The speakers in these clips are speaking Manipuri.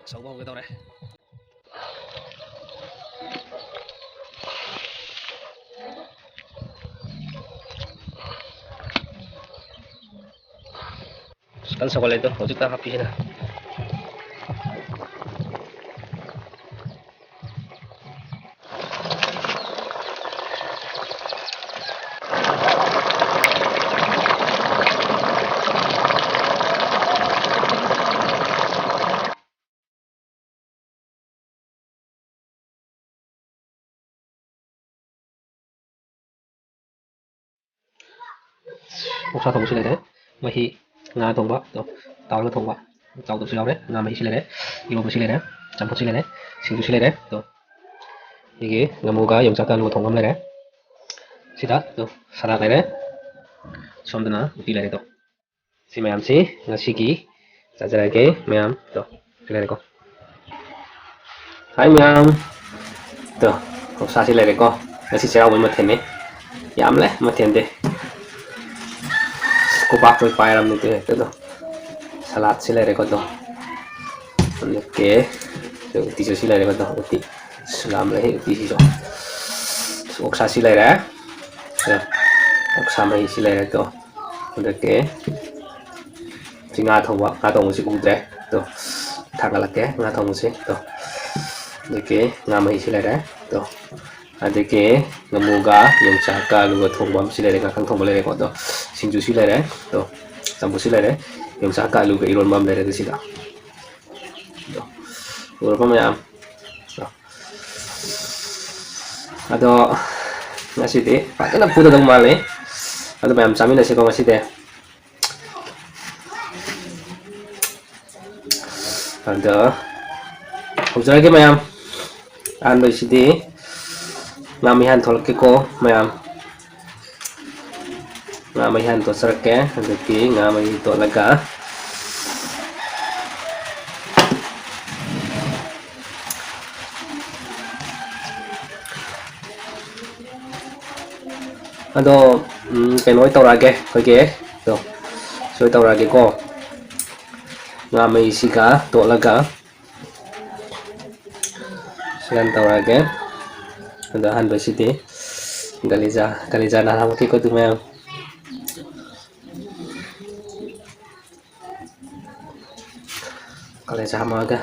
Sống vào cái tàu này. Kan sekolah itu, hojik tak happy na. Một sao thùng xí đấy, mà hi ngà thùng bắp, tàu nó thùng bắp, tàu tụi xí đấy, ngà mà hi xí đấy, yêu xí đấy, chăm xí đấy, xin xí đấy, 이게 나무가 영상단으로 동감내래 sidat tuh salat này đấy xong rồi nó đi lại đó si mày si ngasiki 자잘하게 mày tuh đi con hai mày tuh không sao si lại con nasi sẽ với một thèm ấy giảm lấy một thèm đi cô bác rồi phải làm được thế đó salad si lại con đó 이렇게 뒤져 si lại con đó uti làm lấy uti si rồi 옥사 si lại đấy 옥사 mày si lại đó 이렇게 ngà thùng si cũng thế tuh 타갈게 ngà thùng si tuh 이렇게 ngà mày si lại đấy tuh 이렇게 나무가 영차가 누가 통밤 실내가 강통 벌레 거도 신주 실내래 또 잠부 실내래 영차가 누가 이런 밤 내려 드시다 이런 밤이야 아도 ngasih pakai na puto dong mali ato mayam sa amin na siya ko ngasih ato observe ke mayam ando sidi ngamihan tolke ko mayam ngamihan to sarke అందుకే ngamay to laga ado cái nói tàu ra kìa coi kìa rồi rồi tàu ra kìa cô ngamay sika to laga silan tàu ra kìa ado han bersih galiza na ham ko tu mayam galiza ham aga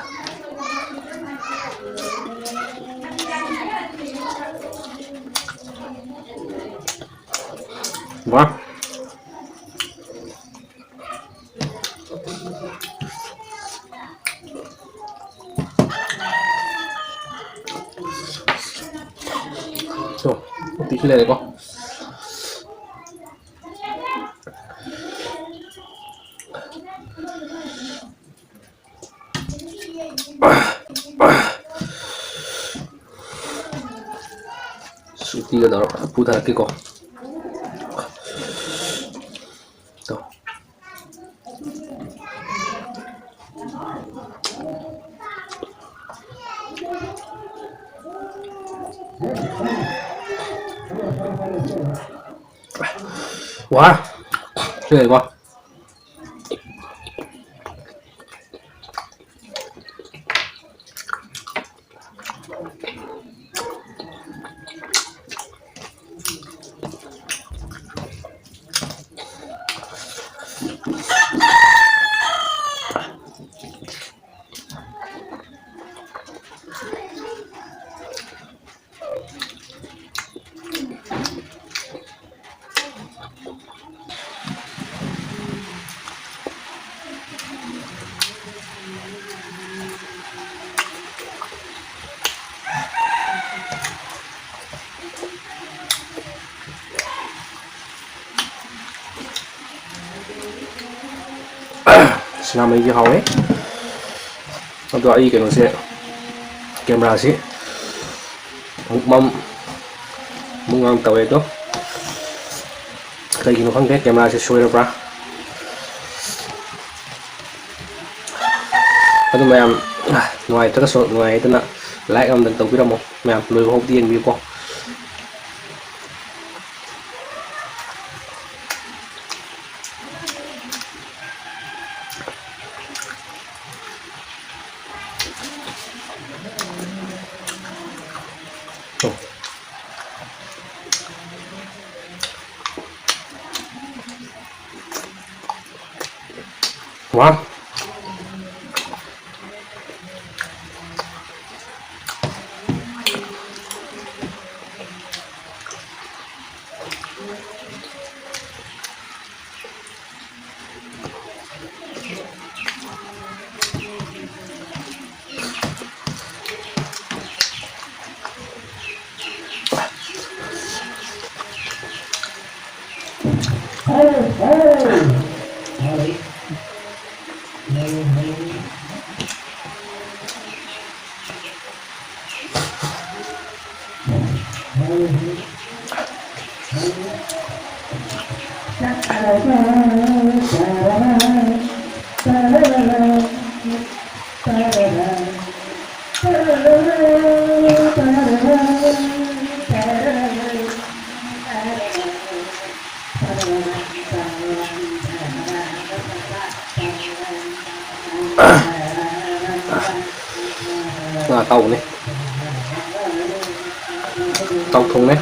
wah tuh tí lên đây con suti đó putar cái con tuh wow cái này con Selama ini hao untuk ai cái nó sẽ camera sih mong ngang tàu itu kayak gini kan camera sẽ show ra aduh mayam ngoài tất cả số ngoài tất là lại ông tàu biết không mayam lôi hộp tiền biết không Wow. Tàu này, tàu thùng này.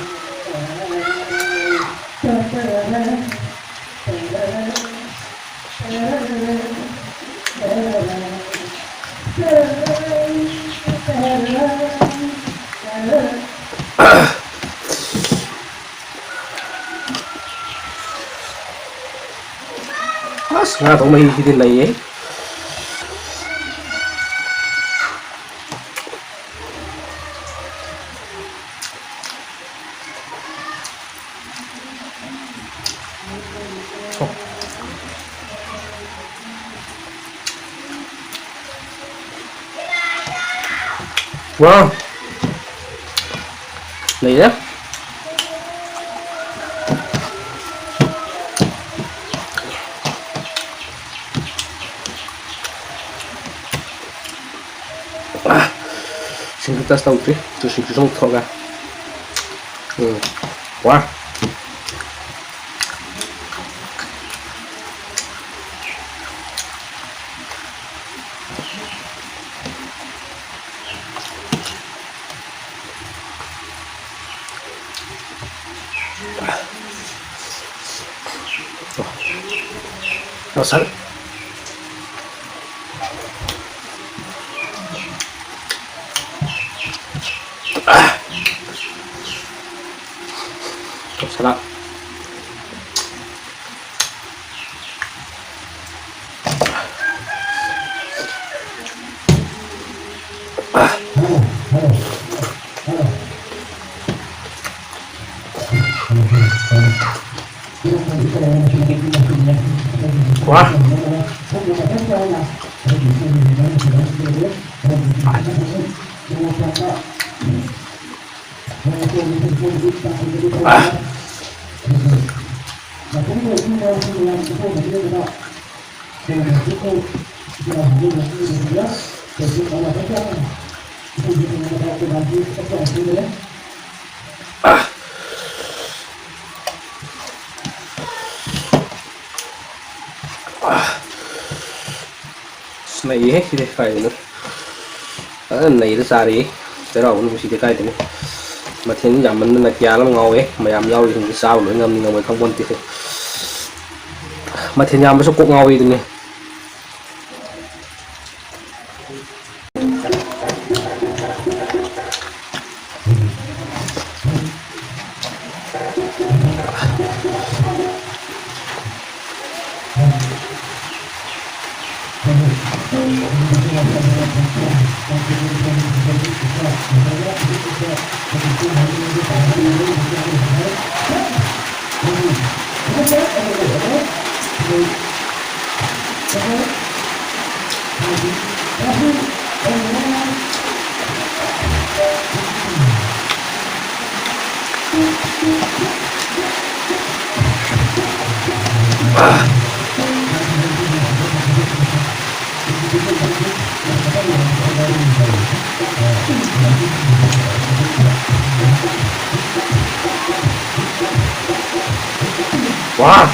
Nga thùng mày thì này ấy. Wow, này đó. Xin chúng ta sau tí, tôi xin chúng thọ ra. Wow. Nó sẵn. Salad. Quá. Này hết thì phải nữa. Này nó xa đi, cái đầu nó chỉ cái cây thế này. Mà thiên giảm mình là kia lắm ngon ấy, mà làm rau thì sao nữa ngâm ngâm không quan thì. Mà thiên giảm nó số cục ngon đi này. Wow.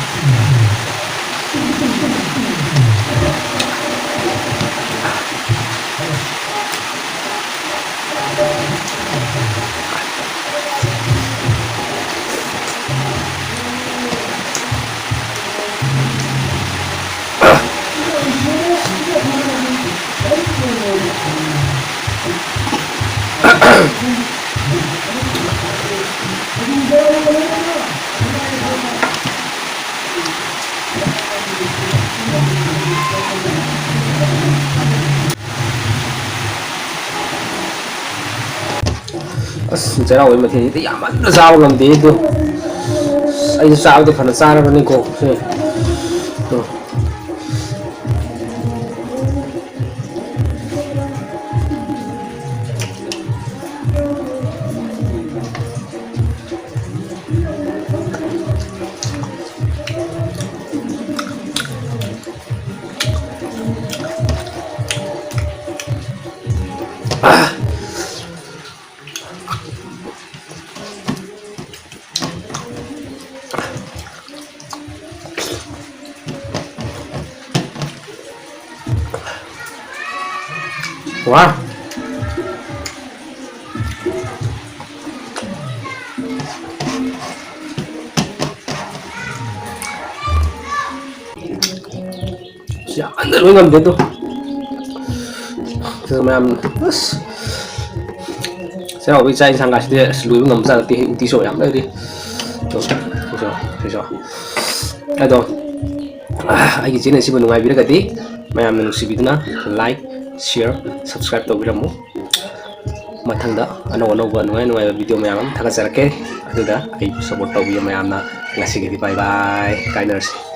ꯑꯁ ꯆꯩꯔꯥꯎꯕꯩ ꯃꯊꯦꯜꯁꯤꯗꯤ ꯌꯥꯝꯃꯟꯅ ꯆꯥꯕ ꯉꯝꯗꯦ ꯑꯗꯣ ꯑꯩꯁꯨ ꯆꯥꯕꯗꯤ ꯐꯅ ꯆꯥꯔꯕꯅꯤꯀꯣ ꯁꯤ wah siapa anda lu ngambil tuh ma'am saya mau bicara sang kasih dia seluruh ngam sa ti so yam đây đi tuh so aduh ai cái channel sih bên ngoài video cái đi ma'am mình si video na like share subscribe tàu video mu mathangda ano nuai video ma'am thaga sarake aduda ai support tàu video ma'am na ngasi cái đi bye bye kindness